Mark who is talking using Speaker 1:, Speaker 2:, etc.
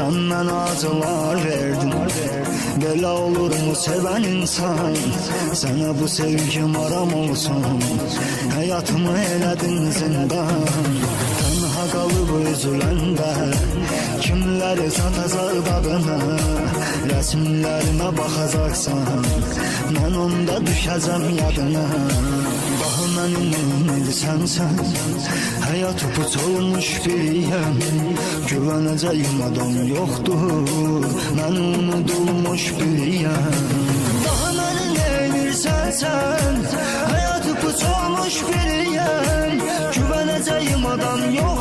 Speaker 1: Senden acılar verdim. Böyle olur mu seven insan? Sana bu sevgim aram olsun. Hayatımı eledin zindan. Tenha kalıp üzüləndə kimləri satacaq dadına? Resimlerime bakacaksan ben onda düşəcəm yadına. Daha mənim neydisən sən? Hayat upuç olmuş biriyəm. Güvənəcəyim adam yoxdur. Mən unudulmuş biriyəm. Daha mənim neydisən sən? Hayat upuç olmuş biriyəm. Güvənəcəyim adam yoxdur.